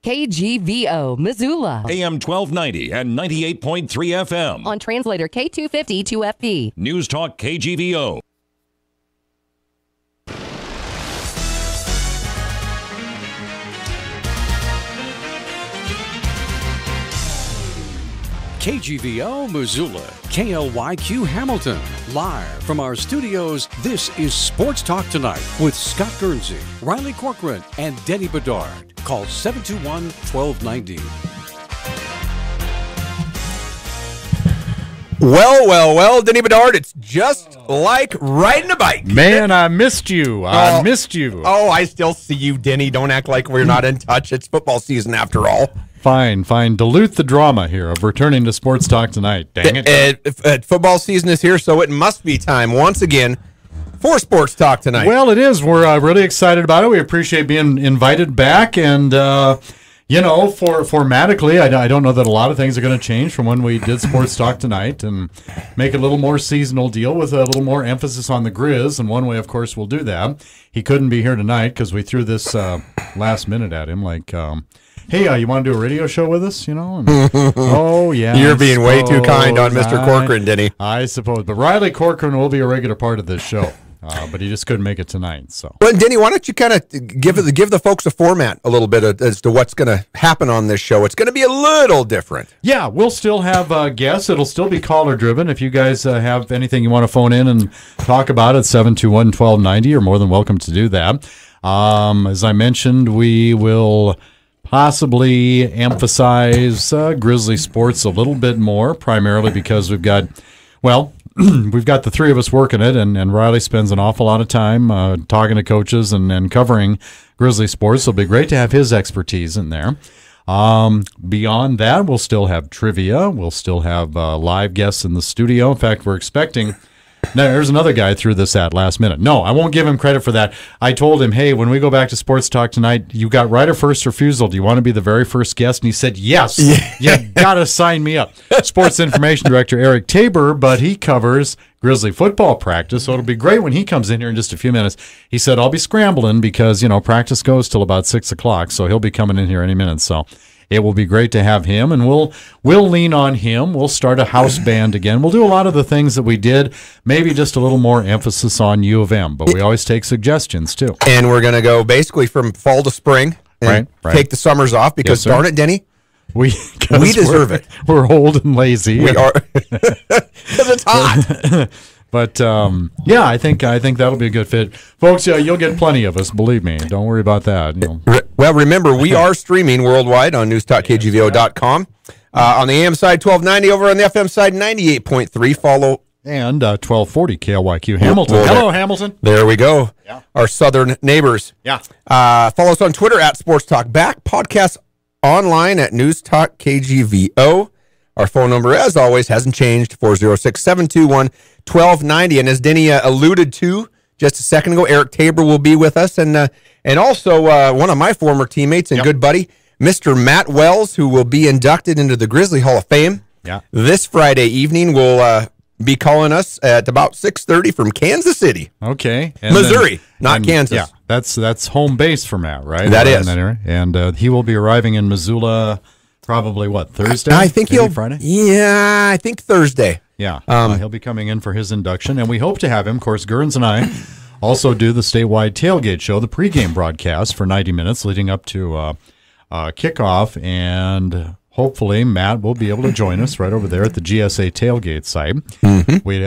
KGVO, Missoula. AM 1290 and 98.3 FM. On translator K250 2FP. Newstalk KGVO. KGVO Missoula, KLYQ Hamilton. Live from our studios, this is Sports Talk Tonight with Scott Guernsey, Riley Corcoran, and Denny Bedard. Call 721-1290. Well, Denny Bedard, it's just like riding a bike. Man, I missed you. I missed you. Oh, I still see you, Denny. Don't act like we're not in touch. It's football season after all. Fine. Dilute the drama here of returning to Sports Talk Tonight. Dang it. Football season is here, so it must be time once again for Sports Talk Tonight. Well, it is. We're really excited about it. We appreciate being invited back. And, formatically, I don't know that a lot of things are going to change from when we did Sports Talk Tonight and make it a little more seasonal deal with a little more emphasis on the Grizz. And one way, of course, we'll do that. He couldn't be here tonight because we threw this last minute at him like... hey, you want to do a radio show with us? Oh, yeah. You're being way too kind on Mr. Corcoran, Denny. I suppose. But Riley Corcoran will be a regular part of this show. But he just couldn't make it tonight. So, well, Denny, why don't you kind of give the folks a format a little bit as to what's going to happen on this show? It's going to be a little different. Yeah, we'll still have guests. It'll still be caller-driven. If you guys have anything you want to phone in and talk about at 721-1290, you're more than welcome to do that. As I mentioned, we will... possibly emphasize Grizzly sports a little bit more, primarily because we've got the three of us working it, and Riley spends an awful lot of time talking to coaches and covering Grizzly sports. So it'll be great to have his expertise in there. Beyond that, we'll still have trivia. We'll still have live guests in the studio. In fact, we're expecting... Now, there's another guy threw this at last minute. No, I won't give him credit for that. I told him, hey, when we go back to Sports Talk Tonight, you got right of first refusal. Do you want to be the very first guest? And he said, yes. You got to sign me up. Sports Information Director Eric Tabor, but he covers Grizzly football practice, so it'll be great when he comes in here in just a few minutes. He said, I'll be scrambling because, practice goes till about 6 o'clock, so he'll be coming in here any minute. So it will be great to have him, and we'll lean on him. We'll start a house band again. We'll do a lot of the things that we did, maybe just a little more emphasis on U of M, but we always take suggestions, too. And we're going to go basically from fall to spring and take the summers off because, darn it, Denny, we deserve it. We're old and lazy. We are. Because it's hot. But, I think that'll be a good fit. Folks, you'll get plenty of us, believe me. Don't worry about that. Well, remember, we are streaming worldwide on newstalkkgvo.com. On the AM side, 1290. Over on the FM side, 98.3. Follow. And 1240 KLYQ Hamilton. Hello, Hamilton. There we go. Yeah. Our southern neighbors. Yeah. Follow us on Twitter at Sports Talk Back. Podcast online at Newstalk KGVO. Our phone number, as always, hasn't changed, 406-721-1290. And as Denny alluded to just a second ago, Eric Tabor will be with us. And also one of my former teammates and good buddy, Mr. Matt Wells, who will be inducted into the Grizzly Hall of Fame. Yeah. This Friday evening will be calling us at about 6:30 from Kansas City. Okay. Missouri, not Kansas. Yeah, that's home base for Matt, right? That is. And he will be arriving in Missoula... Probably Thursday? I think Friday? Yeah, I think Thursday. Yeah. He'll be coming in for his induction, and we hope to have him. Of course, Gurns and I also do the statewide tailgate show, the pregame broadcast for 90 minutes leading up to kickoff, and hopefully Matt will be able to join us right over there at the GSA tailgate site. Mm-hmm. We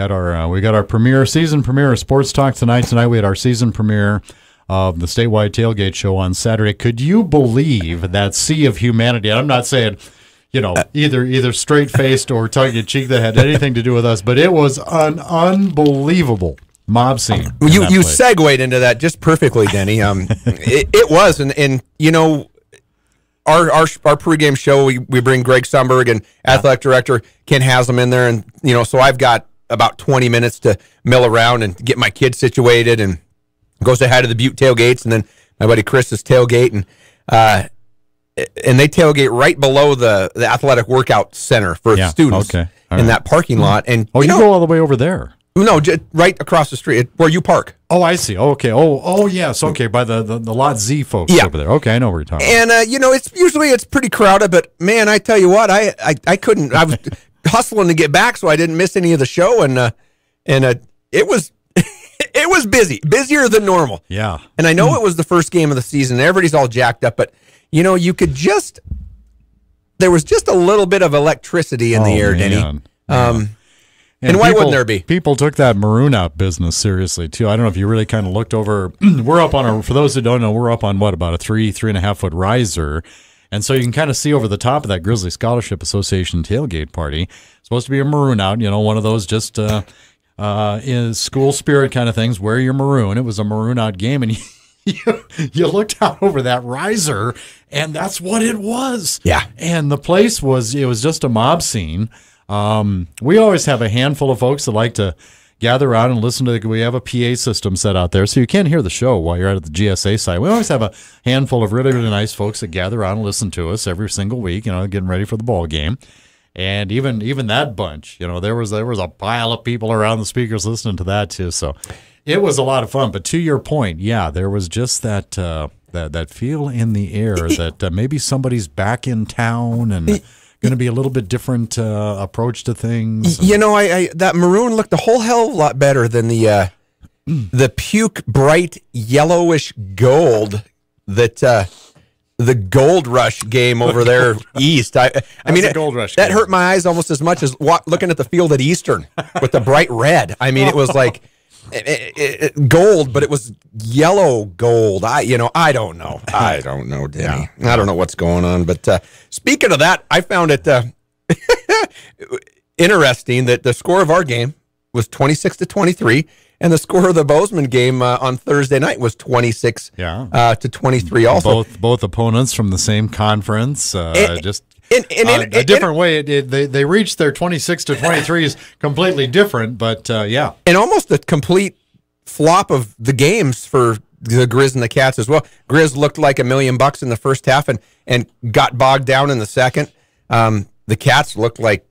got our season premiere of Sports Talk Tonight. Tonight we had our season premiere of the statewide tailgate show on Saturday. Could you believe that sea of humanity? I'm not saying, either straight-faced or tongue-in-cheek that had anything to do with us, but it was an unbelievable mob scene. You segued into that just perfectly, Denny. It was, and our pregame show, we bring Greg Sumberg and athletic director Ken Haslam in there, and so I've got about 20 minutes to mill around and get my kids situated and go say hi to the Butte tailgates, and then my buddy Chris's tailgate, and they tailgate right below the athletic workout center for students in that parking lot. And you go all the way over there. No, right across the street where you park. Oh, I see. Okay. Oh, yes. Okay, by the Lot Z folks over there. Okay, I know where you're talking about. And it's pretty crowded, but man, I tell you what, I couldn't. I was hustling to get back, so I didn't miss any of the show, and it was it was busier than normal. Yeah. And I know it was the first game of the season. Everybody's all jacked up, but you could there was just a little bit of electricity in the air, man. Denny. And why wouldn't there be? People took that maroon out business seriously, too. I don't know if you really kind of looked over. We're up on for those who don't know, we're up on about a 3.5 foot riser. And so you can kind of see over the top of that Grizzly Scholarship Association tailgate party. It's supposed to be a maroon out, one of those just in school spirit kind of things, wear your maroon. It was a maroon out game. And you looked out over that riser, and that's what it was. Yeah. And the place was just a mob scene. We always have a handful of folks that like to gather around and listen to we have a PA system set out there, so you can't hear the show while you're out at the GSA site. We always have a handful of really, really nice folks that gather around and listen to us every single week, getting ready for the ball game. And even that bunch, there was a pile of people around the speakers listening to that too. So it was a lot of fun. But to your point, yeah, there was just that that feel in the air that maybe somebody's back in town and going to be a little bit different approach to things. I that maroon looked a whole hell of a lot better than the puke bright yellowish gold that the Gold Rush game over there east. I mean, Gold Rush that game. hurt my eyes almost as much as looking at the field at Eastern with the bright red. I mean, it was like gold, but it was yellow gold. I don't know. I don't know, Denny. Yeah. I don't know what's going on. But speaking of that, I found it interesting that the score of our game was 26-23, and the score of the Bozeman game on Thursday night was 26 to 23. Also, both opponents from the same conference. Just in a different way. They reached their 26 to 23s completely different, but yeah. And almost a complete flop of the games for the Grizz and the Cats as well. Grizz looked like $1 million in the first half and got bogged down in the second. The Cats looked like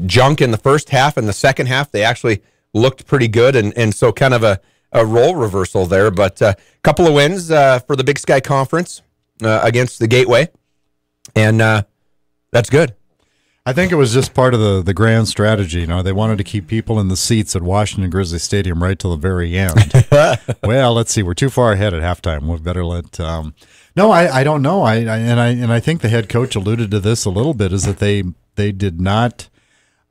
junk in the first half. In the second half, they actually looked pretty good, and so kind of a role reversal there. But a couple of wins for the Big Sky Conference against the Gateway. And that's good. I think it was just part of the grand strategy. They wanted to keep people in the seats at Washington Grizzly Stadium right till the very end. Well, let's see. We're too far ahead at halftime. We better let. No, I don't know. I think the head coach alluded to this a little bit. Is that they did not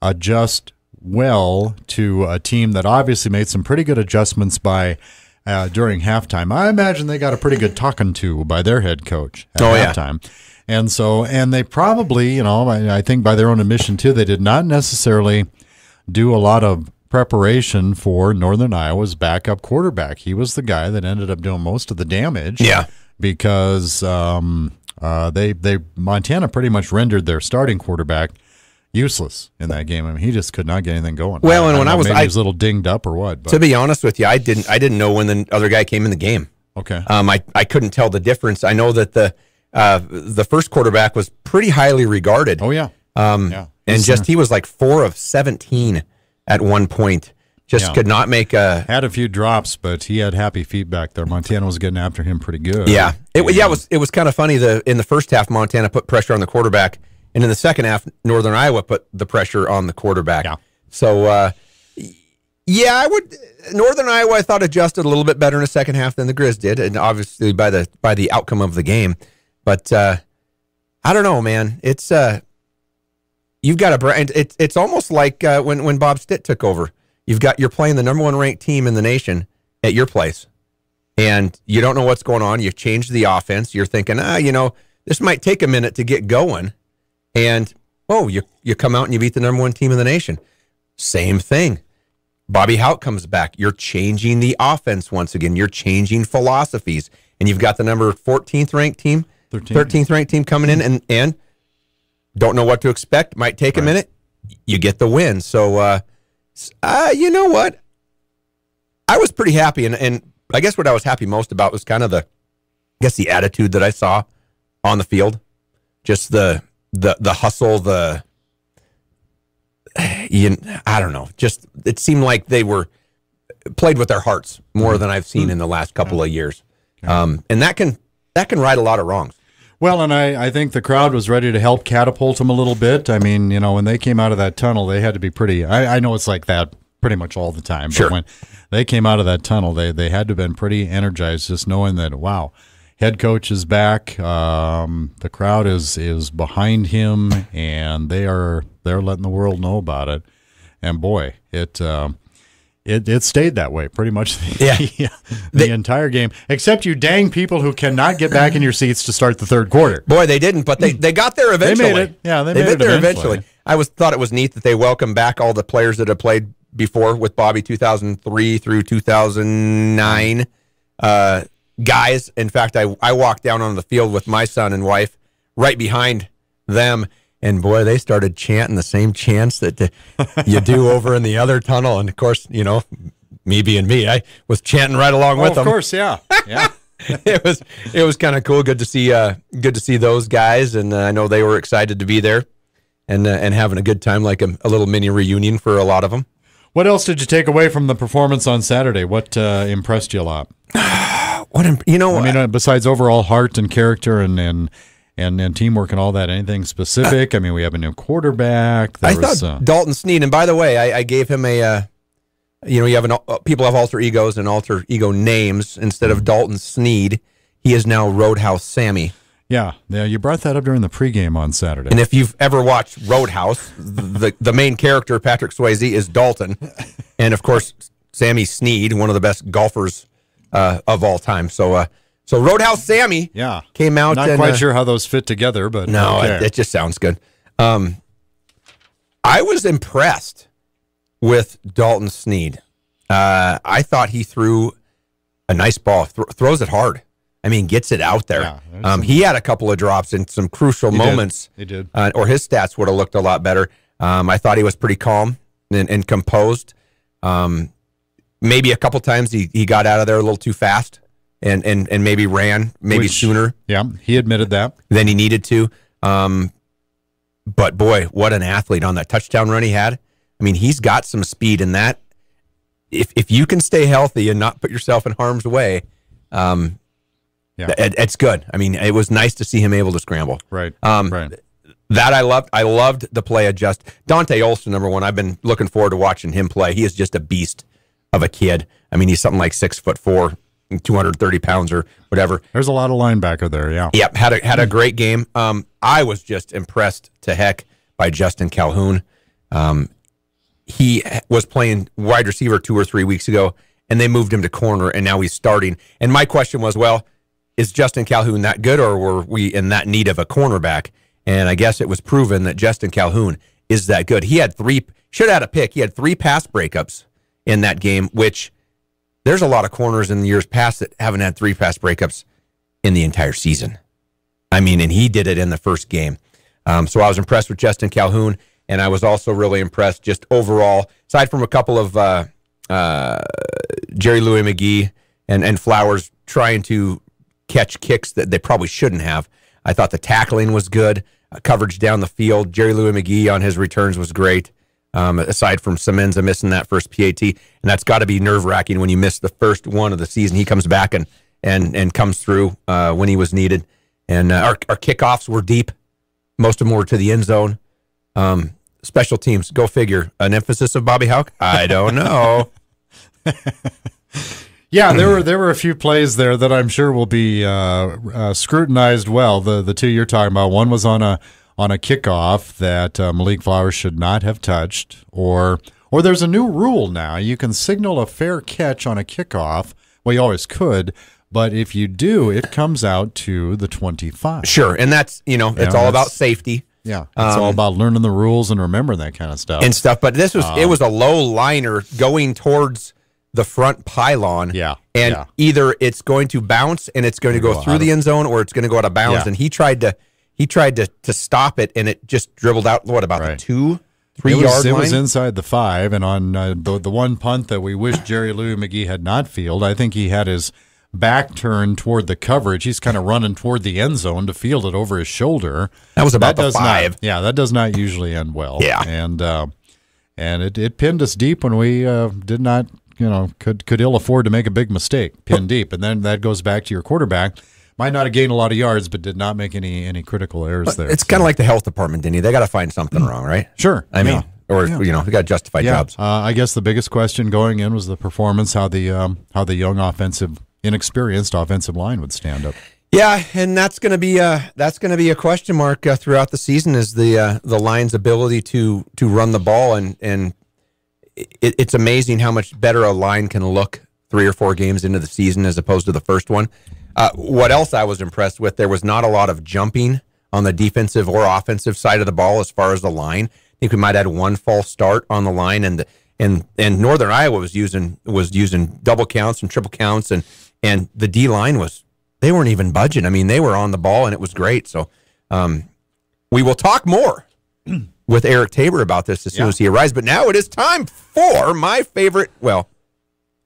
adjust well to a team that obviously made some pretty good adjustments during halftime. I imagine they got a pretty good talking to by their head coach at halftime. And they probably, I think by their own admission too, they did not necessarily do a lot of preparation for Northern Iowa's backup quarterback. He was the guy that ended up doing most of the damage. Yeah. Because Montana pretty much rendered their starting quarterback useless in that game. I mean, he just could not get anything going. Well, and when I was a little dinged up or what. But. To be honest with you, I didn't know when the other guy came in the game. Okay. I couldn't tell the difference. I know that the first quarterback was pretty highly regarded. Oh yeah. And he was like 4 of 17 at one point. Could not make had a few drops, but he had happy feedback there. Montana was getting after him pretty good. Yeah. It was kind of funny. In the first half, Montana put pressure on the quarterback, and in the second half, Northern Iowa put the pressure on the quarterback. Yeah. So I would. Northern Iowa, I thought, adjusted a little bit better in the second half than the Grizz did, and obviously by the outcome of the game. But I don't know, man. It's you've got a brand. It's almost like when Bob Stitt took over. You're playing the number 1 ranked team in the nation at your place, and you don't know what's going on. You've changed the offense. You're thinking, this might take a minute to get going, and you come out and you beat the number 1 team in the nation. Same thing. Bobby Houck comes back. You're changing the offense once again. You're changing philosophies, and you've got the number 14th ranked team, 13th ranked team coming in, and don't know what to expect. Might take a minute. You get the win. So. You know what? I was pretty happy, and I guess what I was happy most about was kind of the attitude that I saw on the field, just the hustle, I don't know. Just it seemed like they were played with their hearts more than I've seen in the last couple of years, and that can right a lot of wrongs. Well, and I think the crowd was ready to help catapult them a little bit. I mean, when they came out of that tunnel, they had to be pretty. I know it's like that pretty much all the time, Sure. but when they came out of that tunnel, they had to have been pretty energized, just knowing that wow, head coach is back. The crowd is behind him, and they're letting the world know about it. And boy, it stayed that way pretty much the entire game, except you dang people who cannot get back in your seats to start the third quarter. Boy, they didn't, but they got there eventually. They made it. Yeah, they made it there eventually. I thought it was neat that they welcomed back all the players that had played before with Bobby 2003 through 2009 guys. In fact, I walked down on the field with my son and wife right behind them. And boy, they started chanting the same chants that you do over in the other tunnel. And of course, me being me, I was chanting right along with them. Of course, yeah. It was kind of cool. Good to see those guys, and I know they were excited to be there and having a good time, like a little mini reunion for a lot of them. What else did you take away from the performance on Saturday? What impressed you a lot? Besides overall heart and character and teamwork and all that, anything specific? We have a new quarterback. I thought Dalton Sneed, and by the way, I gave him a, you have people have alter egos and alter ego names. Instead of Dalton Sneed, he is now Roadhouse Sammy. Yeah, you brought that up during the pregame on Saturday. And if you've ever watched Roadhouse, the main character, Patrick Swayze, is Dalton. And, of course, Sammy Sneed, one of the best golfers of all time. So Roadhouse Sammy came out. Not quite sure how those fit together, but no, okay. It just sounds good. I was impressed with Dalton Sneed. I thought he threw a nice ball, throws it hard. Gets it out there. Yeah, he had a couple of drops in some crucial moments. He did. Or his stats would have looked a lot better. I thought he was pretty calm and composed. Maybe a couple times he got out of there a little too fast and maybe ran sooner. Yeah, he admitted that. Than he needed to. But, boy, what an athlete on that touchdown run he had. He's got some speed in that. If you can stay healthy and not put yourself in harm's way, it's good. It was nice to see him able to scramble. Right. That I loved. I loved the play of Dante Olson, number one. I've been looking forward to watching him play. He is just a beast of a kid. He's something like 6'4", 230 pounds or whatever. There's a lot of linebacker there, yeah. Yep, had a great game. I was just impressed to heck by Justin Calhoun. He was playing wide receiver 2 or 3 weeks ago, and they moved him to corner, and now he's starting. And my question was, well, is Justin Calhoun that good, or were we in that need of a cornerback? And I guess it was proven that Justin Calhoun is that good. He had should have had a pick. He had 3 pass breakups in that game, which there's a lot of corners in the years past that haven't had 3 pass breakups in the entire season. And he did it in the first game. So I was impressed with Justin Calhoun, and I was also really impressed just overall, aside from a couple of Jerry Louis McGee and Flowers trying to catch kicks that they probably shouldn't have. I thought the tackling was good, coverage down the field. Jerry Louis McGee on his returns was great, aside from Semenza missing that first PAT. And that's got to be nerve-wracking when you miss the first one of the season. He comes back and comes through when he was needed. And our kickoffs were deep. Most of them were to the end zone. Special teams, go figure. An emphasis of Bobby Houck? I don't know. Yeah, there were a few plays there that I'm sure will be scrutinized well. The 2 you're talking about, one was on a kickoff that Malik Flowers should not have touched, or there's a new rule now. You can signal a fair catch on a kickoff. Well, you always could, but if you do, it comes out to the 25. Sure, and that's it's all about safety. Yeah, it's all about learning the rules and remembering that kind of stuff. But this was it was a low liner going towards the front pylon. Yeah. And either it's going to bounce and it's going to go through the end zone, or it's going to go out of bounds. Yeah. And he tried to stop it, and it just dribbled out, what, about the 2-3 yard line? It was inside the 5, and on the one punt that we wish Jerry Louis McGee had not fielded, I think he had his back turned toward the coverage. He's kind of running toward the end zone to field it over his shoulder. That was about the 5. That does not usually end well. Yeah. And And it pinned us deep when we did not, could ill afford to make a big mistake, pin deep. And then that goes back to your quarterback. Might not have gained a lot of yards, but did not make any critical errors there. It's kind of like the health department, Denny. They got to find something wrong, right? Sure. I mean, we got to justify jobs. I guess the biggest question going in was the performance, how the young inexperienced offensive line would stand up. Yeah, and that's going to be a question mark throughout the season, is the line's ability to run the ball, and it's amazing how much better a line can look 3 or 4 games into the season as opposed to the first one. What else I was impressed with, there was not a lot of jumping on the defensive or offensive side of the ball as far as the line. I think we might have had one false start on the line, and Northern Iowa was using double counts and triple counts, and the D line they weren't even budging. I mean, they were on the ball, and it was great. So we will talk more with Eric Tabor about this as soon as he arrives. But now it is time for my favorite,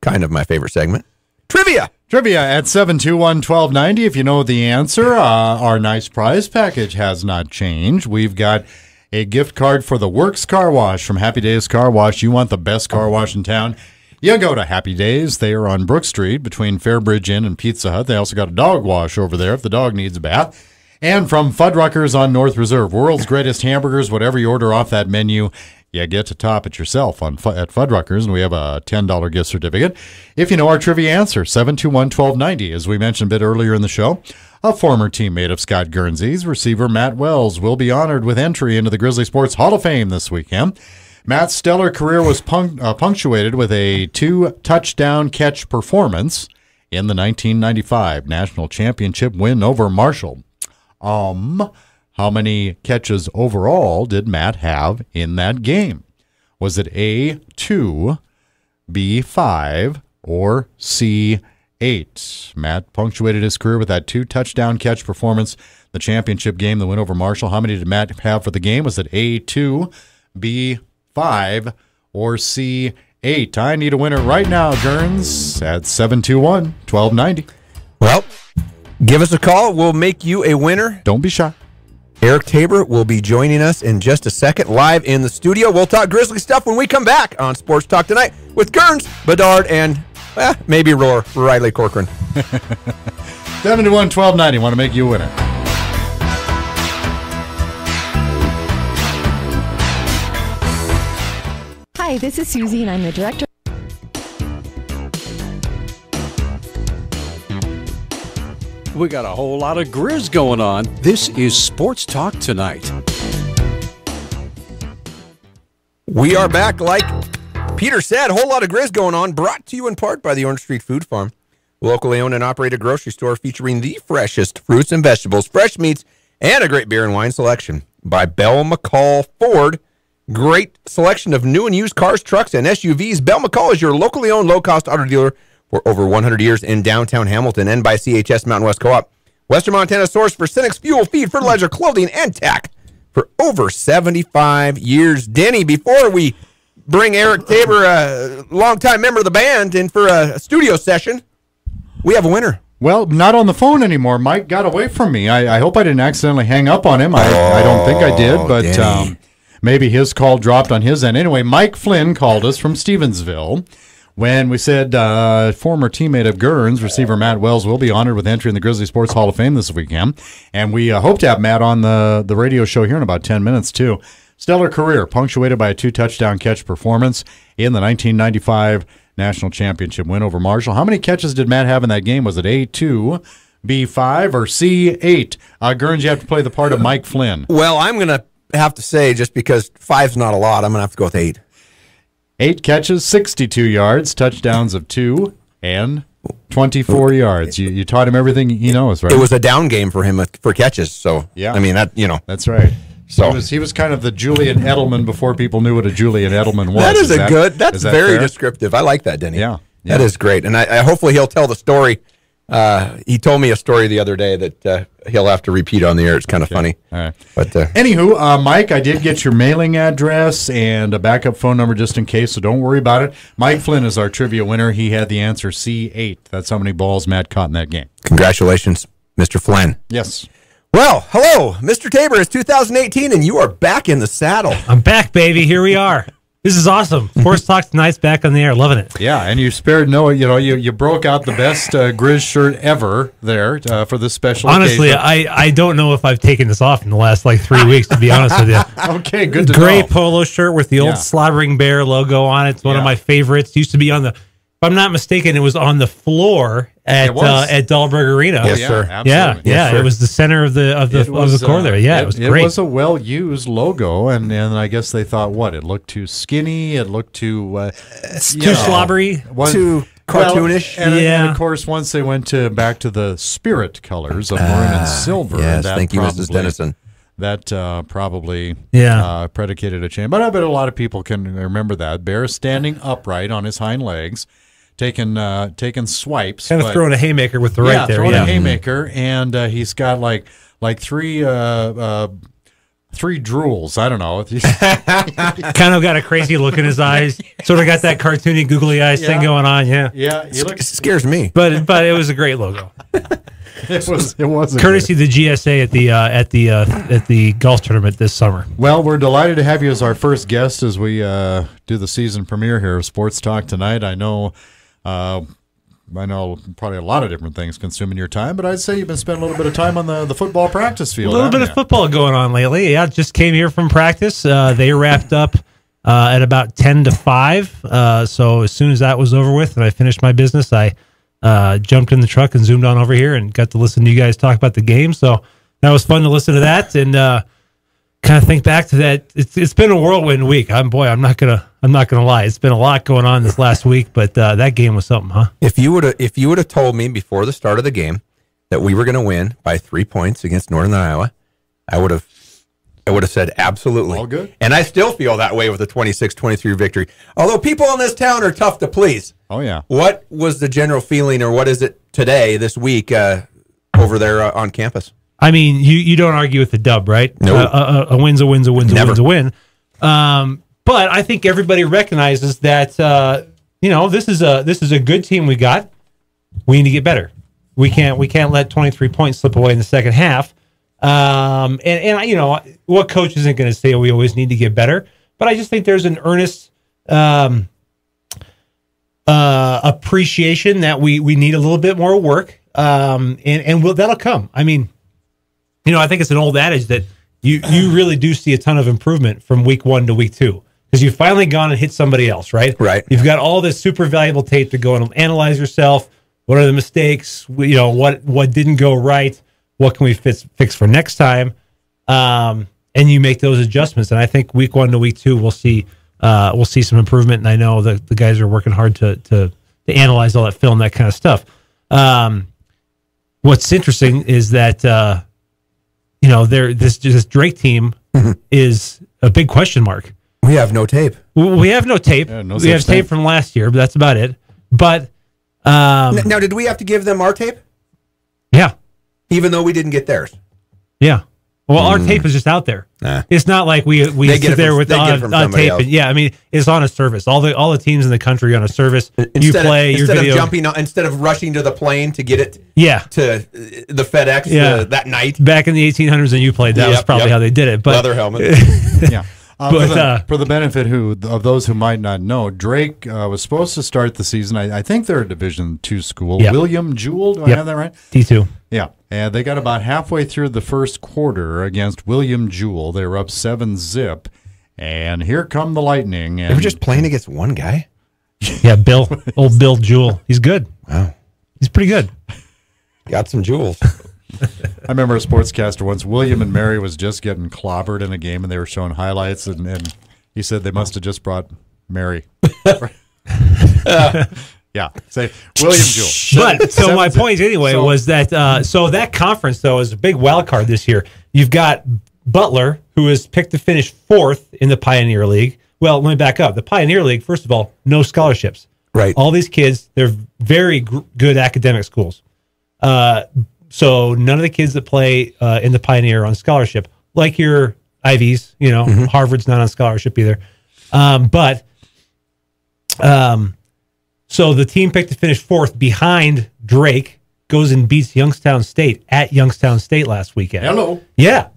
kind of my favorite segment, Trivia. Trivia at 721-1290. If you know the answer, our nice prize package has not changed. We've got a gift card for the Works Car Wash from Happy Days Car Wash. You want the best car wash in town? You go to Happy Days. They are on Brook Street between Fairbridge Inn and Pizza Hut. They also got a dog wash over there if the dog needs a bath. And from Fuddruckers on North Reserve, world's greatest hamburgers. Whatever you order off that menu, you get to top it yourself at Fuddruckers, and we have a $10 gift certificate. If you know our trivia answer, 721-1290. As we mentioned a bit earlier in the show, a former teammate of Scott Guernsey's, receiver Matt Wells, will be honored with entry into the Grizzly Sports Hall of Fame this weekend. Matt's stellar career was punctuated with a 2-touchdown catch performance in the 1995 National Championship win over Marshall. How many catches overall did Matt have in that game? Was it A, 2, B, 5, or C, 8? Matt punctuated his career with that 2-touchdown catch performance, the championship game, the win over Marshall. How many did Matt have for the game? Was it A, 2, B, 5, or C, 8? I need a winner right now, Gerns, at 721-1290. Well, give us a call. We'll make you a winner. Don't be shy. Eric Tabor will be joining us in just a second, live in the studio. We'll talk Grizzly stuff when we come back on Sports Talk Tonight with Gerns, Bedard, and maybe Riley Corcoran. 721-1290. Want to make you a winner. Hi, this is Susie, and I'm the director. We got a whole lot of Grizz going on. This is Sports Talk Tonight. We are back, like Peter said, a whole lot of Grizz going on, brought to you in part by the Orange Street Food Farm, locally owned and operated grocery store featuring the freshest fruits and vegetables, fresh meats, and a great beer and wine selection. By Bell McCall Ford, great selection of new and used cars, trucks, and SUVs. Bell McCall is your locally owned low-cost auto dealer for over 100 years in downtown Hamilton, and by CHS Mountain West Co-op, Western Montana source for Cenex fuel, feed, fertilizer, clothing, and tack for over 75 years. Denny, before we bring Eric Tabor, a longtime member of the band, in for a studio session, we have a winner. Well, not on the phone anymore. Mike got away from me. I hope I didn't accidentally hang up on him. I don't think I did, but maybe his call dropped on his end. Anyway, Mike Flynn called us from Stevensville. When we said former teammate of Gurns, receiver Matt Wells, will be honored with entry in the Grizzly Sports Hall of Fame this weekend. And we hope to have Matt on the radio show here in about 10 minutes, too. Stellar career, punctuated by a 2-touchdown catch performance in the 1995 National Championship win over Marshall. How many catches did Matt have in that game? Was it A2, B5, or C8? Gurns, you have to play the part of Mike Flynn. Well, I'm going to have to say, just because 5's not a lot, I'm going to have to go with 8. 8 catches, 62 yards, touchdowns of 2, and 24 yards. You taught him everything he knows, right? It was a down game for him for catches, so, yeah. I mean, That's right. So he was kind of the Julian Edelman before people knew what a Julian Edelman was. That's very descriptive. I like that, Denny. Yeah. That is great. And I hopefully he'll tell the story. He told me a story the other day that he'll have to repeat on the air. It's kind of funny. All right. But anywho, Mike, I did get your mailing address and a backup phone number just in case, so don't worry about it. Mike Flynn is our trivia winner. He had the answer C8. That's how many balls Matt caught in that game. Congratulations, Mr. Flynn. Yes. Well, hello, Mr. Tabor. It's 2018, and you are back in the saddle. I'm back, baby. Here we are. This is awesome. Sports Talk tonight's back on the air. Loving it. Yeah, and you spared you broke out the best Grizz shirt ever there for this special Honestly, occasion. I don't know if I've taken this off in the last 3 weeks, to be honest with you. Okay, good to Gray know. polo shirt with the old Slobbering Bear logo on it. It's one of my favorites. Used to be on the, if I'm not mistaken, it was on the floor at Dahlberg Arena. Yes, sir. Absolutely. Yeah, it was the center of the core there. Yeah, it was great. It was a well-used logo, and I guess they thought, it looked too skinny, it looked too... too slobbery. Too cartoonish. And of course, once they went back to the spirit colors of maroon and silver. Yes, that thank you, Mrs. Dennison. That probably predicated a change. But I bet a lot of people can remember that. Bear standing upright on his hind legs, taking swipes. Kind of throwing a haymaker with the right there. Throwing a haymaker, and he's got like three drools. I don't know. Kind of got a crazy look in his eyes. Sort of got that cartoony, googly eyes thing going on. Yeah. It scares me. But it was a great logo. It was courtesy of the GSA at the golf tournament this summer. Well, we're delighted to have you as our first guest as we do the season premiere here of Sports Talk tonight. I know probably a lot of different things consuming your time, but I'd say you've been spending a little bit of time on the football practice field. A little bit of football going on lately. Yeah, just came here from practice. They wrapped up at about 10 to 5. So as soon as that was over with and I finished my business, I jumped in the truck and zoomed on over here and got to listen to you guys talk about the game. So that was fun to listen to that and kind of think back to that. It's been a whirlwind week. I'm not gonna lie. It's been a lot going on this last week, but that game was something, huh? If you would have told me before the start of the game that we were going to win by 3 points against Northern Iowa, I would have said absolutely. All good. And I still feel that way with the 26-23 victory. Although people in this town are tough to please. Oh yeah. What was the general feeling, or what is it today, this week, over there on campus? I mean, you don't argue with the dub, right? No. A win's a win's a win's a win's a win. But I think everybody recognizes that this is a good team we got. We need to get better. We can't let 23 points slip away in the second half. And what coach isn't going to say we always need to get better? But I just think there's an earnest appreciation that we need a little bit more work. That'll come. I mean, I think it's an old adage that you really do see a ton of improvement from week 1 to week 2 because you've finally gone and hit somebody else, right? Right. You've got all this super valuable tape to go and analyze yourself. What are the mistakes? What didn't go right? What can we fix for next time? And you make those adjustments. And I think week 1 to week 2 we'll see some improvement. And I know that the guys are working hard to analyze all that film, that kind of stuff. What's interesting is that this Drake team is a big question mark. We have no tape. We have no tape. Yeah, no we have such thing. tape from last year, but that's about it. But Now, did we have to give them our tape? yeah. Even though we didn't get theirs? Yeah. Well, our tape is just out there. Nah. It's not like we They get sit it there from- with they get it on from somebody tape. else. And, yeah, I mean, it's on a service. All the teams in the country are on a service. Instead your of video. jumping, instead of rushing to the plane to get it Yeah. to the FedEx that night. Back in the 1800s and you played, that was probably how they did it. But Leather helmet. Yeah. But, for the benefit of those who might not know, Drake was supposed to start the season. I think they're a Division II school. Yep. William Jewell, do I Yep. have that right? D2. Yeah. And they got about halfway through the first quarter against William Jewell. They were up 7-0. And here come the Lightning. And They were just playing against one guy? Yeah, old Bill Jewell. He's good. Wow. He's pretty good. Got some jewels. I remember a sportscaster once, William and Mary was just getting clobbered in a game, and they were showing highlights, and he said they must have just brought Mary. Yeah, say William Jewell. But so my point anyway was that so that conference though is a big wild card this year. You've got Butler, who is picked to finish 4th in the Pioneer League. Well, let me back up. The Pioneer League, first of all, no scholarships. Right. All these kids, they're very good academic schools. So none of the kids that play in the Pioneer are on scholarship, like your Ivies. Harvard's not on scholarship either. So the team picked to finish 4th behind Drake goes and beats Youngstown State at Youngstown State last weekend. Hello. Yeah.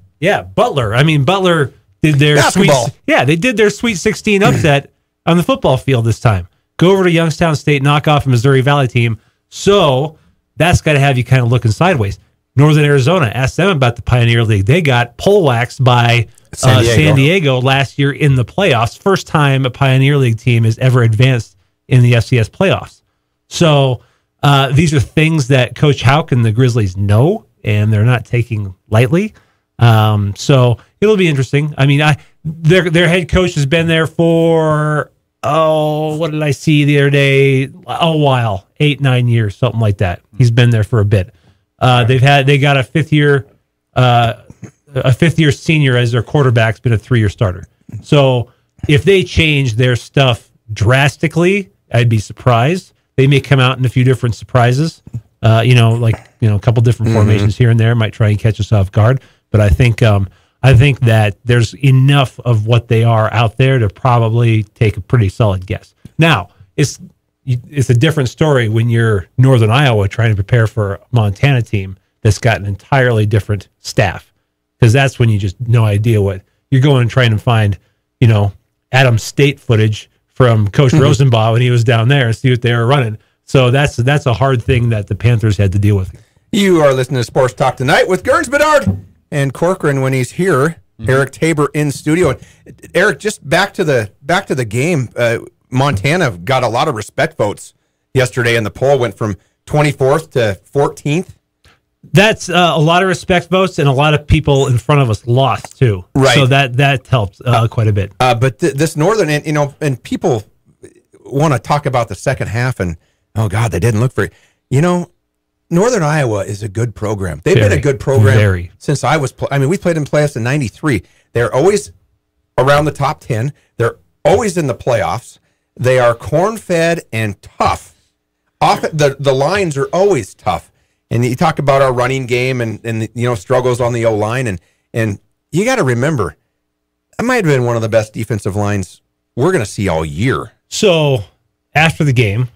Butler. I mean, Butler did their Basketball. they did their Sweet 16 upset on the football field this time. Go over to Youngstown State, knock off a Missouri Valley team. So that's got to have you kind of looking sideways. Northern Arizona, asked them about the Pioneer League. They got pole waxed by San Diego last year in the playoffs. First time a Pioneer League team has ever advanced in the FCS playoffs. So these are things that Coach Houck and the Grizzlies know, and they're not taking lightly. So it'll be interesting. I mean, their head coach has been there for, what did I see the other day? A while, 8-9 years, something like that. He's been there for a bit. They got a fifth year senior as their quarterback's been a 3-year starter. So if they change their stuff drastically, I'd be surprised. They may come out in a few different surprises, a couple different formations here and there might try and catch us off guard. But I think that there's enough of what they are out there to probably take a pretty solid guess. Now, it's a different story when you're Northern Iowa trying to prepare for a Montana team that's got an entirely different staff, because that's when you just no idea what you're going and trying to find, Adams State footage from Coach Rosenbaugh when he was down there and see what they were running. So that's a hard thing that the Panthers had to deal with. You are listening to Sports Talk Tonight with Gerns Bedard and Corcoran when he's here. Eric Tabor in studio. And Eric, just back to the game. Montana got a lot of respect votes yesterday, and the poll went from 24th to 14th. That's a lot of respect votes, and a lot of people in front of us lost too. Right. So that helped quite a bit. But this Northern, and people want to talk about the second half, and oh God, they didn't look very. Northern Iowa is a good program. They've been a good program since I was. We played in playoffs in '93. They're always around the top 10. They're always in the playoffs. They are corn-fed and tough. The lines are always tough. And you talk about our running game and struggles on the O-line. And you got to remember, that might have been one of the best defensive lines we're going to see all year. So after the game,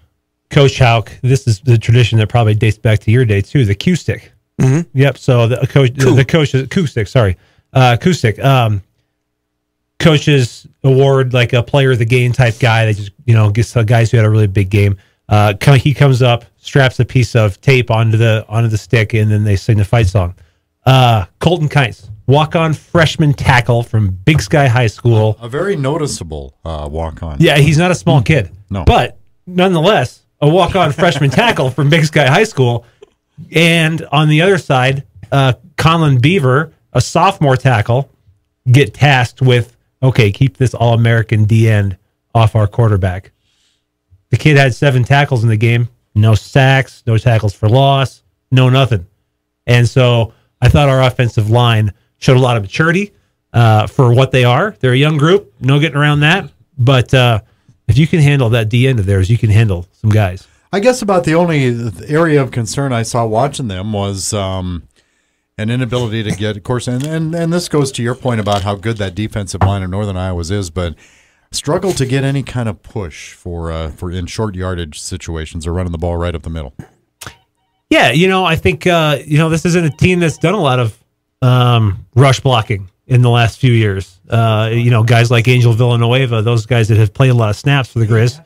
Coach Houck, this is the tradition that probably dates back to your day too, the Q stick. Mm-hmm. Yep. So the coach is Q stick. Sorry, Q stick. Coaches award like a player of the game type guy. They just gets guys who had a really big game. He comes up, straps a piece of tape onto the stick, and then they sing the fight song. Colton Kites, walk-on freshman tackle from Big Sky High School. A very noticeable walk-on. Yeah, he's not a small kid. No, but nonetheless, a walk-on freshman tackle from Big Sky High School. And on the other side, Conlon Beaver, a sophomore tackle, get tasked with, okay, keep this All-American D-end off our quarterback. The kid had 7 tackles in the game, no sacks, no tackles for loss, no nothing. And so I thought our offensive line showed a lot of maturity for what they are. They're a young group, no getting around that. But if you can handle that D-end of theirs, you can handle some guys. I guess about the only area of concern I saw watching them was an inability to get, of course, and this goes to your point about how good that defensive line of Northern Iowa's is, but struggle to get any kind of push for in short yardage situations or running the ball right up the middle. Yeah, I think this isn't a team that's done a lot of rush blocking in the last few years. Guys like Angel Villanueva, those guys that have played a lot of snaps for the Grizz,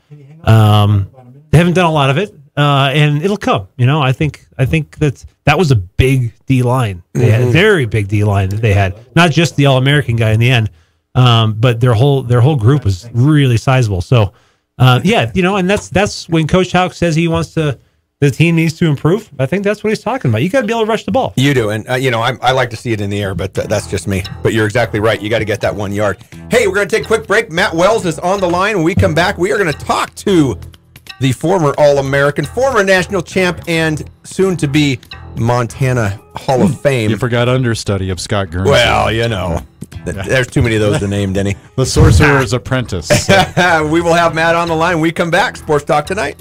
they haven't done a lot of it, and it'll come. I think that was a big D line. They had a very big D line that they had, not just the All-American guy in the end. But their whole group was really sizable. So, and that's when Coach Houck says the team needs to improve. I think that's what he's talking about. You got to be able to rush the ball. You do, and I like to see it in the air, but that's just me. But you're exactly right. You got to get that 1 yard. Hey, we're going to take a quick break. Matt Wells is on the line. When we come back, we are going to talk to the former All-American, former national champ, and soon to be Montana Hall of Fame. You forgot understudy of Scott Guernsey. Well, there's too many of those to name, Denny. The Sorcerer's Apprentice. So. We will have Matt on the line when we come back. Sports Talk Tonight.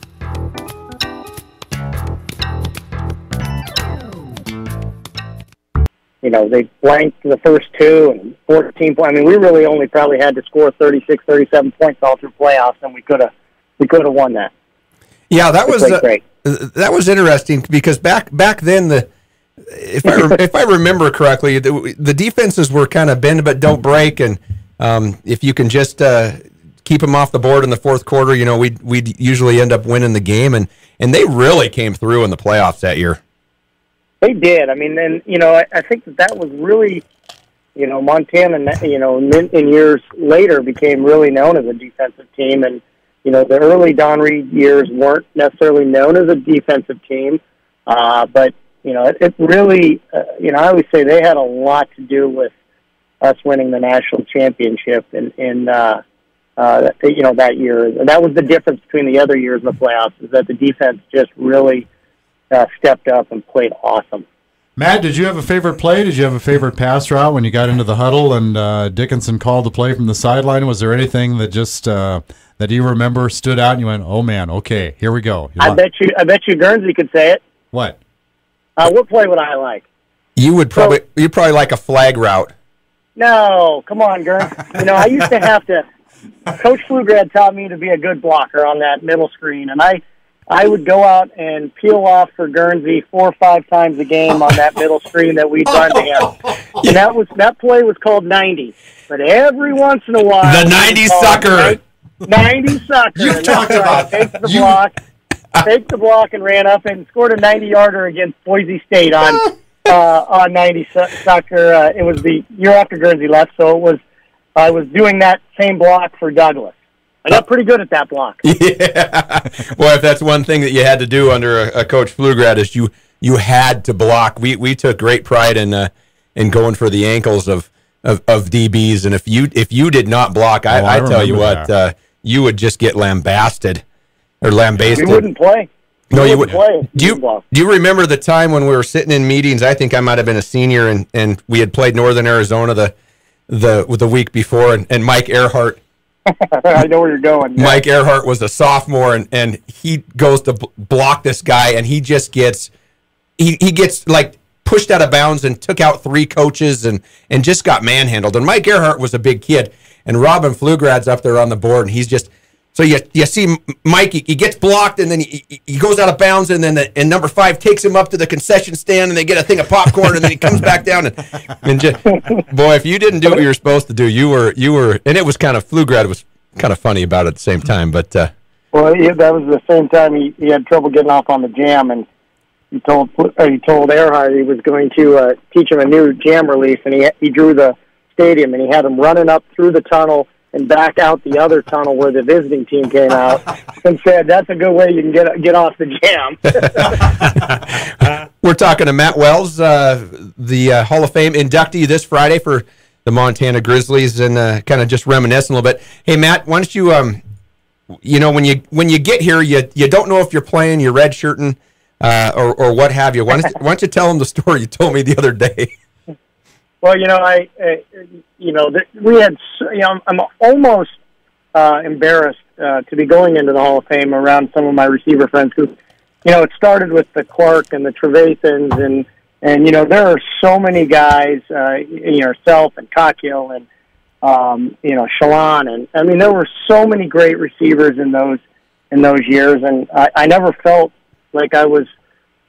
They blanked the first 2 and 14 points. We really only probably had to score 36, 37 points all through playoffs, and we could have won that. Yeah, that was great. That was interesting because back then if I remember correctly, the defenses were kind of bend but don't break, and if you can just keep them off the board in the fourth quarter, we'd usually end up winning the game, and they really came through in the playoffs that year. They did. I mean, and I think that was really, Montana, in years later became really known as a defensive team, and the early Don Reed years weren't necessarily known as a defensive team, but it really, I always say they had a lot to do with us winning the national championship in that year. And that was the difference between the other years in the playoffs, is that the defense just really stepped up and played awesome. Matt, did you have a favorite play? Did you have a favorite pass route when you got into the huddle and Dickinson called the play from the sideline? Was there anything that just that you remember stood out and you went, "Oh man, okay, here we go"? I bet you Guernsey could say it. What? What play would I like? You'd probably like a flag route. No, come on, Guernsey. I used to have to. Coach Pflugrad taught me to be a good blocker on that middle screen, and I would go out and peel off for Guernsey 4 or 5 times a game on that middle screen that we'd run to him. And that play was called 90. But every once in a while, the 90 sucker. 90 sucker. You talked about take the block, and ran up and scored a 90-yarder against Boise State on 90 sucker. It was the year after Guernsey left, so I was doing that same block for Douglas. I got pretty good at that block. Yeah. Well, if that's one thing that you had to do under a Coach Pflugrad, is you had to block. We took great pride in going for the ankles of DBs, and if you did not block, I tell you what, you would just get lambasted. We wouldn't play. No, you wouldn't play. Do you remember the time when we were sitting in meetings? I think I might have been a senior, and we had played Northern Arizona the week before, and Mike Earhart. I know where you're going. Yeah. Mike Earhart was a sophomore, and he goes to block this guy, and he just gets he gets like pushed out of bounds and took out 3 coaches and just got manhandled. And Mike Earhart was a big kid, and Robin Pflugrad's up there on the board, and he's just. So you see Mike, he gets blocked, and then he goes out of bounds, and then number 5 takes him up to the concession stand, and they get a thing of popcorn, and then he comes back down, and just, boy, if you didn't do what you were supposed to do, you were, and it was kind of, Pflugrad was kind of funny about it at the same time, but. Well, that was the same time he had trouble getting off on the jam, and he told Earhart he was going to teach him a new jam release, and he drew the stadium, and he had him running up through the tunnel and back out the other tunnel where the visiting team came out, and said, "That's a good way you can get off the jam." We're talking to Matt Wells, the Hall of Fame inductee this Friday for the Montana Grizzlies, and kind of just reminiscing a little bit. Hey, Matt, why don't you, when you get here, you don't know if you're playing, you're redshirting, or what have you. Why don't you tell them the story you told me the other day? Well, we had, I'm almost embarrassed to be going into the Hall of Fame around some of my receiver friends who, it started with the Clark and the Trevathans, and there are so many guys, yourself and Cockhill and, Shalon, and I mean, there were so many great receivers in those years, and I never felt like I was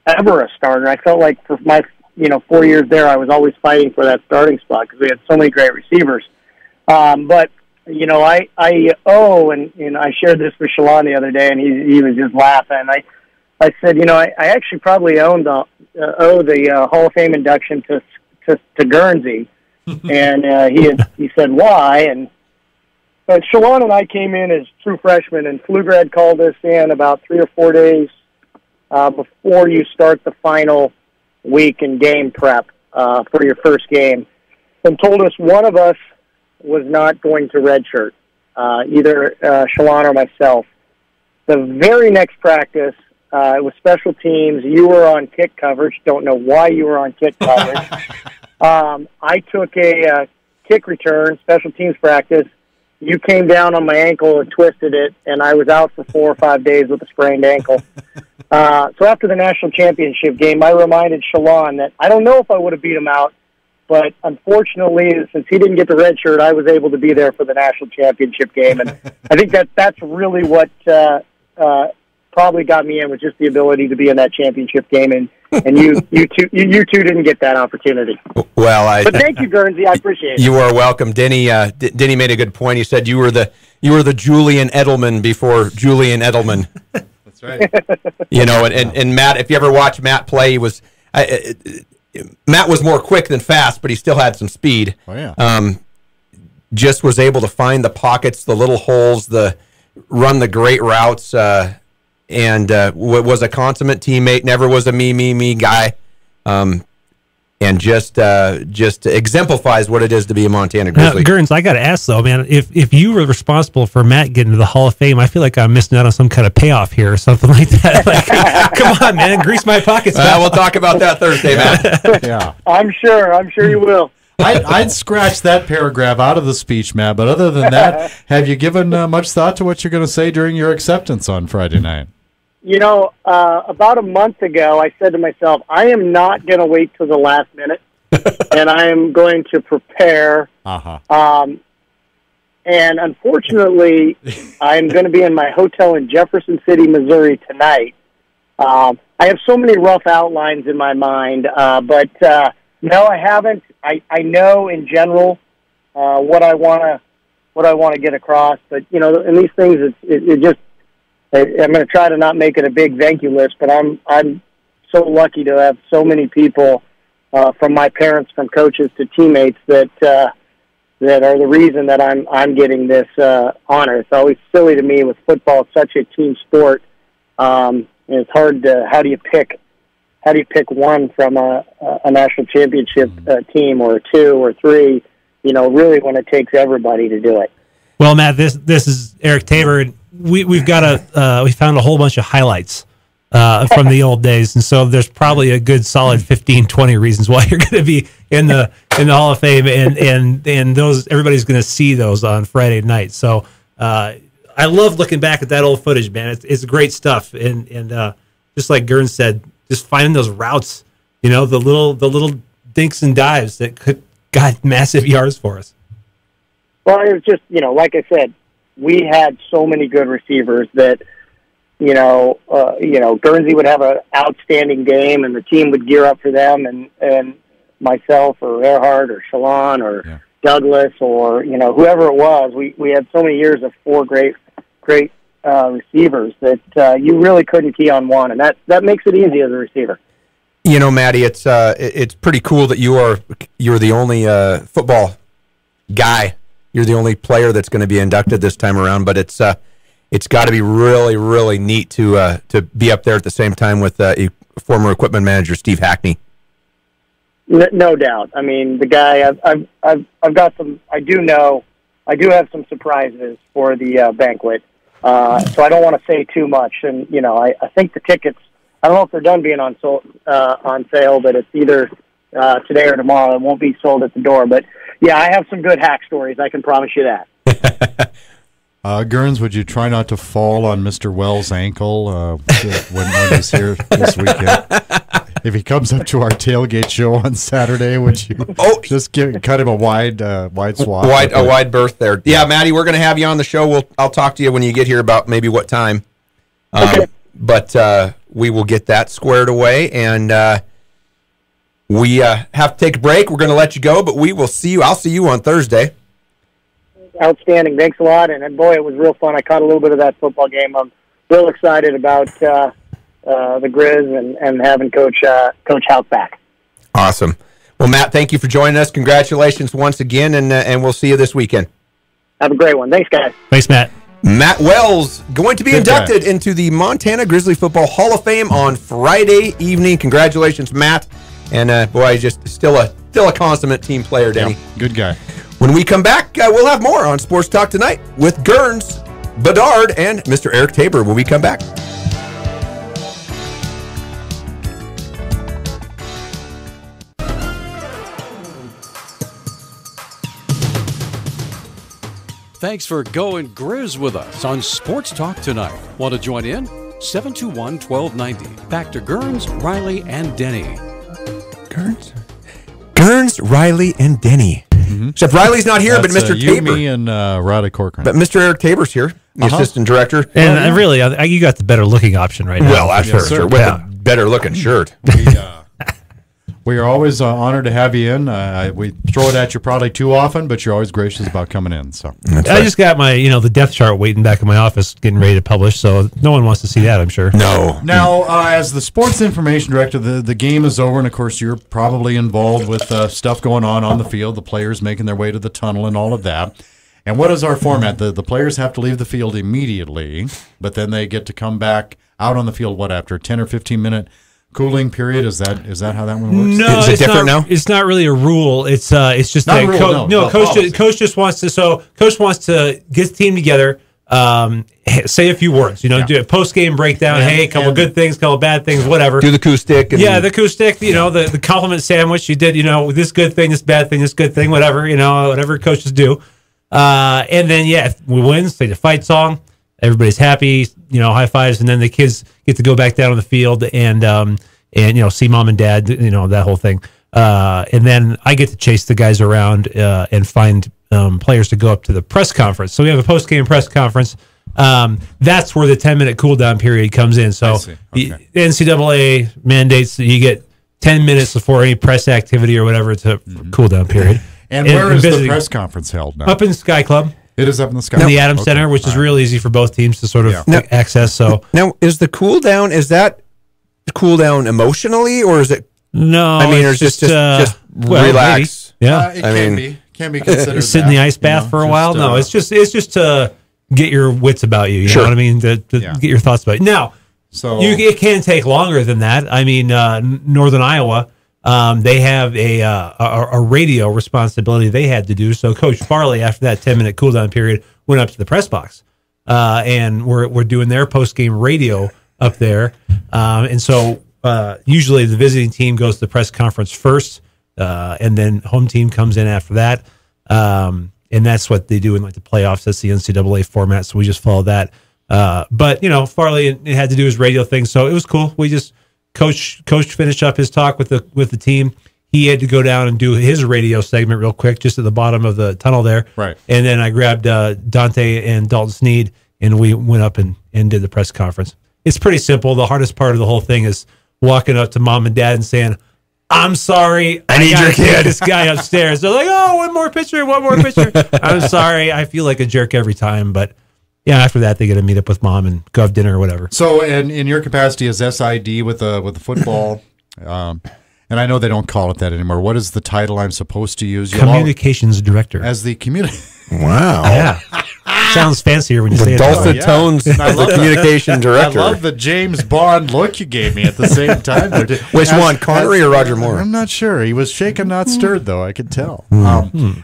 ever a starter. I felt like for my 4 years there, I was always fighting for that starting spot because we had so many great receivers. But, I owe, and I shared this with Shalon the other day, and he was just laughing. I said, I actually probably owe the Hall of Fame induction to Guernsey. And he said, why? But Shalon and I came in as true freshmen, and Pflugrad called us in about 3 or 4 days before you start the final week in game prep for your first game, and told us one of us was not going to redshirt, either Shalon or myself. The very next practice, it was special teams. You were on kick coverage. Don't know why you were on kick coverage. I took a kick return, special teams practice. You came down on my ankle and twisted it, and I was out for 4 or 5 days with a sprained ankle. So after the national championship game, I reminded Shalon that I don't know if I would have beat him out, but unfortunately, since he didn't get the red shirt, I was able to be there for the national championship game. And I think that's really what probably got me in, was just the ability to be in that championship game. And and you two didn't get that opportunity. Well, but thank you, Guernsey. I appreciate it. You are welcome. Denny made a good point. He said you were the Julian Edelman before Julian Edelman. That's right. And Matt, if you ever watch Matt play, he was Matt was more quick than fast, but he still had some speed. Oh yeah. Just was able to find the pockets, the little holes, run the great routes, and was a consummate teammate. Never was a me guy, and just exemplifies what it is to be a Montana Grizzly. Now, Gerns, I got to ask though, man, if you were responsible for Matt getting to the Hall of Fame, I feel like I'm missing out on some kind of payoff here or something like that. Like, come on, man, grease my pockets. We'll talk about that Thursday, Matt. Yeah, I'm sure you will. I'd scratch that paragraph out of the speech, Matt. But other than that, have you given much thought to what you're going to say during your acceptance on Friday night? About a month ago, I said to myself, I am not going to wait till the last minute, and I am going to prepare. Uh-huh. And unfortunately, I'm going to be in my hotel in Jefferson City, Missouri tonight. I have so many rough outlines in my mind, but no, I haven't. I know in general what I want to get across, but in these things, it just. I'm going to try to not make it a big thank you list, but I'm so lucky to have so many people, from my parents, from coaches to teammates, that are the reason that I'm getting this honor. It's always silly to me with football; it's such a team sport, and it's hard to how do you pick one from a national championship team or two or three? Really when it takes everybody to do it. Well, Matt, this is Eric Tabor. We found a whole bunch of highlights from the old days, and so there's probably a good solid 15, 20 reasons why you're going to be in the Hall of Fame, and those everybody's going to see those on Friday night. So I love looking back at that old footage, man. It's great stuff, and just like Gern said, just finding those routes, the little dinks and dives that got massive yards for us. Well, it was just like I said. We had so many good receivers that, Guernsey would have an outstanding game, and the team would gear up for them, and myself or Earhart or Shalon or Douglas or whoever it was. We had so many years of four great receivers that you really couldn't key on one, and that makes it easy as a receiver. Matty, it's pretty cool that you're the only football guy. You're the only player that's going to be inducted this time around, but it's got to be really, really neat to be up there at the same time with former equipment manager Steve Hackney. No doubt. I mean, the guy. I've got some. I do have some surprises for the banquet. So I don't want to say too much. And I think the tickets. I don't know if they're done being on sale, but it's either today or tomorrow. It won't be sold at the door, but. Yeah, I have some good hack stories. I can promise you that. Gerns, would you try not to fall on Mr. Wells' ankle when he's here this weekend? If he comes up to our tailgate show on Saturday, would you just cut him a wide swath? A wide berth there. Yeah, Maddie, we're going to have you on the show. I'll talk to you when you get here about maybe what time. Okay. But we will get that squared away, and we have to take a break. We're going to let you go, but we will see you. I'll see you on Thursday. Outstanding. Thanks a lot. And boy, it was real fun. I caught a little bit of that football game. I'm real excited about the Grizz and having Coach Hout back. Awesome. Well, Matt, thank you for joining us. Congratulations once again, and we'll see you this weekend. Have a great one. Thanks, guys. Thanks, Matt. Matt Wells going to be inducted into the Montana Grizzly Football Hall of Fame on Friday evening. Congratulations, Matt. And boy, just still a consummate team player, Denny. Yeah, good guy. When we come back, we'll have more on Sports Talk Tonight with Gerns, Bedard, and Mr. Eric Tabor when we come back. Thanks for going Grizz with us on Sports Talk Tonight. Want to join in? 721-1290. Back to Gerns, Riley, and Denny. Gerns, Riley, and Denny. Mm-hmm. Except Riley's not here, That's, but Mr. you, Tabor. me, and Roddy Corcoran. But Mr. Eric Tabor's here, the assistant director. And really, you got the better looking option right now. Well, that's sure. With better looking shirt. We are always honored to have you in. We throw it at you probably too often, but you're always gracious about coming in. So I just got my, the depth chart waiting back in my office, getting ready to publish. So no one wants to see that, I'm sure. No. Now, as the sports information director, the game is over, and of course, you're probably involved with stuff going on the field, the players making their way to the tunnel, and all of that. And what is our format? The players have to leave the field immediately, but then they get to come back out on the field. What, after a 10 or 15 minute cooling period? Is that how that one works? No, is it different now? It's not really a rule. It's just Not that a rule, coach just wants to. So coach wants to get the team together. Say a few words. Do a post game breakdown. Hey, a couple good things, couple bad things, whatever. Do the coup stick. And the coup stick. The compliment sandwich. You did. This good thing, this bad thing, this good thing, whatever. Whatever coaches do. And then if we win, say the fight song. Everybody's happy. High fives, and then the kids get to go back down on the field and see mom and dad. That whole thing. And then I get to chase the guys around and find players to go up to the press conference. So we have a post game press conference. That's where the 10-minute cool down period comes in. So the NCAA mandates that you get 10 minutes before any press activity or whatever. It's a cool down period. And where is the press conference held now? Up in Sky Club. It is up in the Sky in the Adams Center, which is real easy for both teams to sort of access. So now, is the cool down? Is that cool down emotionally, or is it? No, I mean, or just relax. Maybe. Yeah, it can be considered. Sit in the ice bath for a while. No, it's just to get your wits about you. You know what I mean? To get your thoughts about it. Now, it can take longer than that. I mean, Northern Iowa. They have a radio responsibility they had to do. So Coach Farley, after that 10-minute cool down period, went up to the press box, and we're doing their post game radio up there. And so usually the visiting team goes to the press conference first, and then home team comes in after that. And that's what they do in the playoffs. That's the NCAA format. So we just follow that. But Farley had to do his radio thing, so it was cool. We just. Coach finished up his talk with the team. He had to go down and do his radio segment real quick, just at the bottom of the tunnel there. Right. And then I grabbed Dante and Dalton Sneed, and we went up and did the press conference. It's pretty simple. The hardest part of the whole thing is walking up to mom and dad and saying, "I'm sorry, I need your kid." This guy upstairs. They're like, "Oh, one more picture." I'm sorry. I feel like a jerk every time, but. Yeah, after that they get to meet up with mom and go have dinner or whatever. So, and in your capacity as SID with the football, and I know they don't call it that anymore. What is the title I'm supposed to use? Communications director. As the Wow. Yeah. Sounds fancier when you say it. Dulcet tones, the communication director. I love the James Bond look you gave me at the same time. Which one, Connery or Roger Moore? I'm not sure. He was shaken, not stirred, though. I could tell.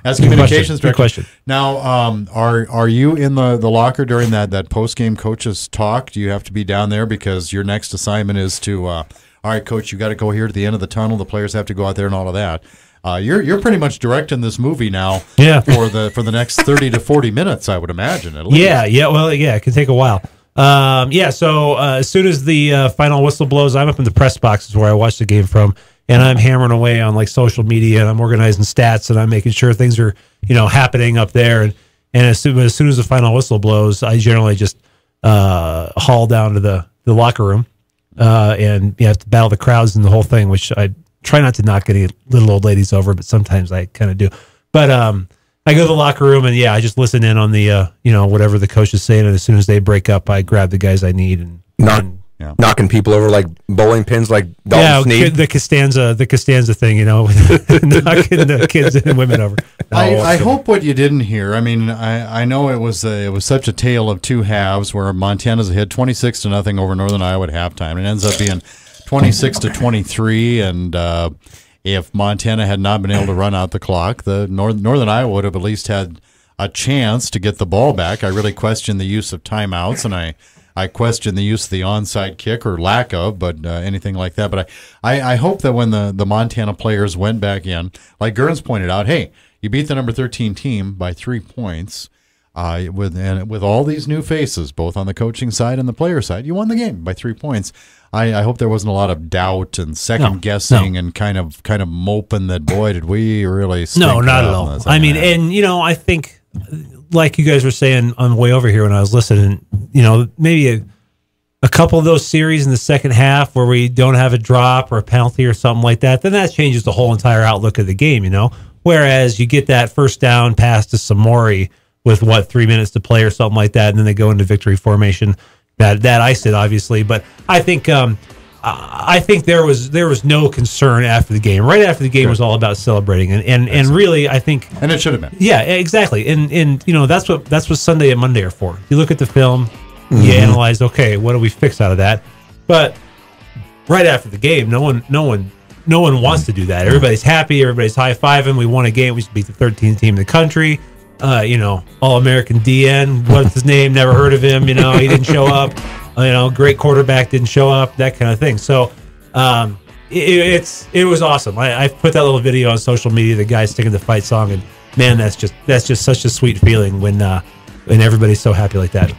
As communications director. Good question. Now, are you in the locker during that post game coaches talk? Do you have to be down there because your next assignment is to? All right, coach, you got to go here to the end of the tunnel. The players have to go out there and all of that. You're pretty much directing this movie now. For the next 30 to 40 minutes, I would imagine. At least. Yeah. Well, it can take a while. So as soon as the final whistle blows, I'm up in the press boxes where I watch the game from, and I'm hammering away on social media, and I'm organizing stats, and I'm making sure things are happening up there. And as soon as the final whistle blows, I generally just haul down to the locker room, and you have to battle the crowds and the whole thing, which I try not to knock any little old ladies over, but sometimes I kind of do. But I go to the locker room and I just listen in on the whatever the coach is saying, and as soon as they break up, I grab the guys I need and knocking people over like bowling pins, like Dalton Sneed. The Costanza thing, knocking the kids and women over. I hope what you didn't hear. I mean, I know it was such a tale of two halves where Montana's ahead 26-0 over Northern Iowa at halftime. It ends up being 26-23, and if Montana had not been able to run out the clock, the Northern Iowa would have at least had a chance to get the ball back. I really question the use of timeouts, and I question the use of the onside kick or lack of, but anything like that. But I hope that when the Montana players went back in, like Gurns pointed out, hey, you beat the number 13 team by 3 points. With all these new faces, both on the coaching side and the player side, you won the game by 3 points. I hope there wasn't a lot of doubt and second guessing and kind of moping that, boy, did we really stink. No, not at all. I mean, and I think, like you guys were saying on the way over here when I was listening, maybe a couple of those series in the second half where we don't have a drop or a penalty or something like that, then that changes the whole entire outlook of the game, Whereas you get that first down pass to Samori with 3 minutes to play or something like that, and then they go into victory formation. That iced it, obviously, but I think there was no concern after the game. Right after the game was all about celebrating, and really, I think, and it should have been. Yeah, exactly. And that's what Sunday and Monday are for. You look at the film, you analyze. Okay, what do we fix out of that? But right after the game, no one wants to do that. Everybody's happy. Everybody's high fiving. We won a game. We beat the 13th team in the country. All-American DN. What's his name? Never heard of him. He didn't show up. Great quarterback didn't show up. That kind of thing. So, it was awesome. I put that little video on social media. The guy singing the fight song, and man, that's just such a sweet feeling when everybody's so happy like that.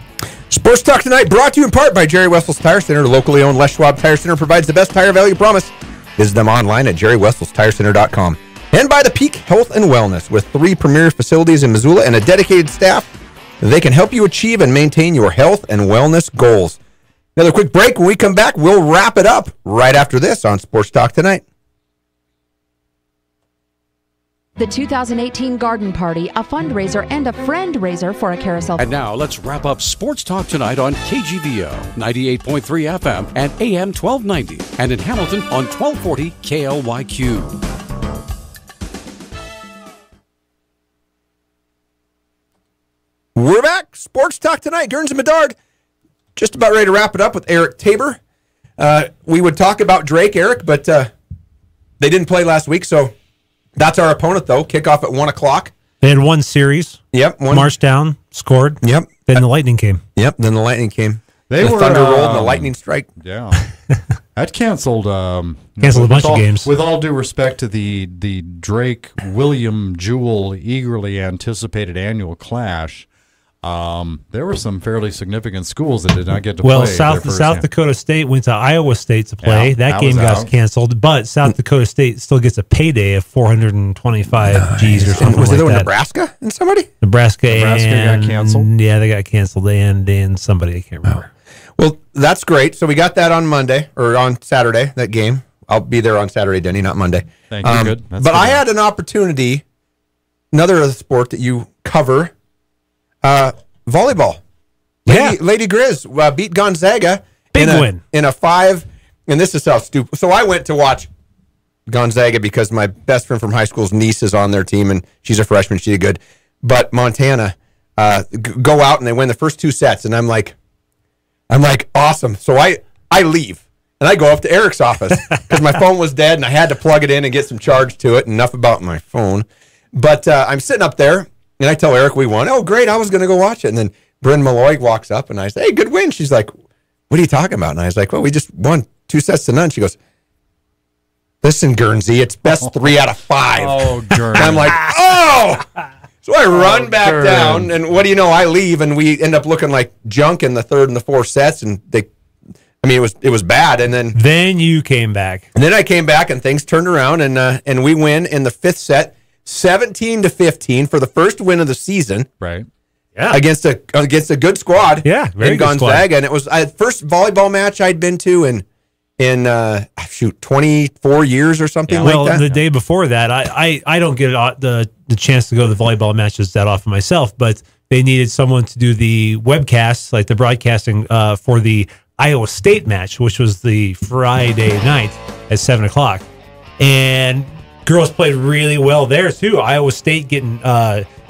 Sports Talk Tonight brought to you in part by Jerry Wessel's Tire Center. Locally owned Les Schwab Tire Center provides the best tire value promise. Visit them online at jerrywesselstirecenter.com. And by the Peak Health and Wellness. With 3 premier facilities in Missoula and a dedicated staff, they can help you achieve and maintain your health and wellness goals. Another quick break. When we come back, we'll wrap it up right after this on Sports Talk Tonight. The 2018 Garden Party, a fundraiser and a friend raiser for a carousel. And now let's wrap up Sports Talk Tonight on KGVO 98.3 FM and AM 1290, and in Hamilton on 1240 KLYQ. We're back. Sports Talk Tonight. Gerns and Bedard. Just about ready to wrap it up with Eric Tabor. We would talk about Drake, Eric, but they didn't play last week, so that's our opponent, though. Kickoff at 1 o'clock. They had one series. Yep. Marched down, scored. Yep. Then the Lightning came. Yep. Then the Lightning came. The Thunder rolled and the Lightning strike. Yeah. That canceled a bunch of games. With all due respect to the Drake William Jewell eagerly anticipated annual clash, there were some fairly significant schools that did not get to play. Well, South Dakota State went to Iowa State to play. Yeah, that game got canceled, but South Dakota State still gets a payday of 425 G's or something was like it that. Nebraska and somebody? Nebraska got canceled? Yeah, they got canceled, and somebody, I can't remember. Well, that's great. So we got that on Monday, or on Saturday, that game. I'll be there on Saturday, Denny, not Monday. Thank you. Good. But I had an opportunity, another sport that you cover, volleyball. Lady Grizz beat Gonzaga. Big win. In a 5, and this is how stupid. So I went to watch Gonzaga because my best friend from high school's niece is on their team, and she's a freshman. She did good. But Montana go out, and they win the first 2 sets, and I'm like, awesome. So I leave, and I go up to Eric's office because my phone was dead, and I had to plug it in and get some charge to it. Enough about my phone. But I'm sitting up there, and I tell Eric we won. Oh, great. I was going to go watch it. And then Bryn Malloy walks up, and I say, hey, good win. She's like, what are you talking about? And I was like, well, we just won 2 sets to none. She goes, listen, Guernsey, it's best 3 out of 5. Oh, Guernsey. And I'm like, oh! So I run back down, and what do you know? I leave, and we end up looking like junk in the 3rd and the 4th sets, and it was bad. And then you came back, and then I came back, and things turned around, and we win in the 5th set, 17-15 for the first win of the season. Right. Yeah. Against a good squad. Yeah, very in good Gonzaga, squad. and it was the first volleyball match I'd been to in 24 years or something like that. Well, the day before that, I don't get the chance to go to the volleyball matches that often myself, but they needed someone to do the webcast, like the broadcasting for the Iowa State match, which was the Friday night at 7 o'clock. And girls played really well there too. Iowa State getting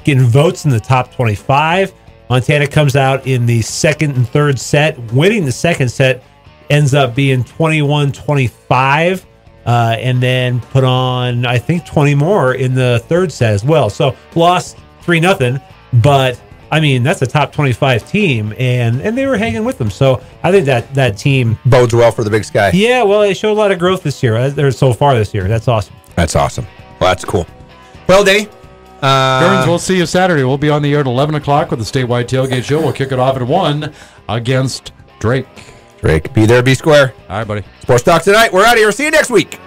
votes in the top 25. Montana comes out in the 2nd and 3rd set, winning the 2nd set. Ends up being 21-25, and then put on, I think, 20 more in the 3rd set as well. So lost 3-0, but I mean that's a top 25 team, and they were hanging with them. So I think that team bodes well for the Big Sky. Yeah, well, they showed a lot of growth this year. They're so far this year. That's awesome. That's awesome. Well, that's cool. Well, Denny, Gerns, we'll see you Saturday. We'll be on the air at 11 o'clock with the statewide tailgate show. We'll kick it off at 1 against Drake. Be there, be square. All right, buddy. Sports Talk Tonight. We're out of here. See you next week.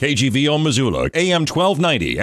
KGVO Missoula, AM 1290.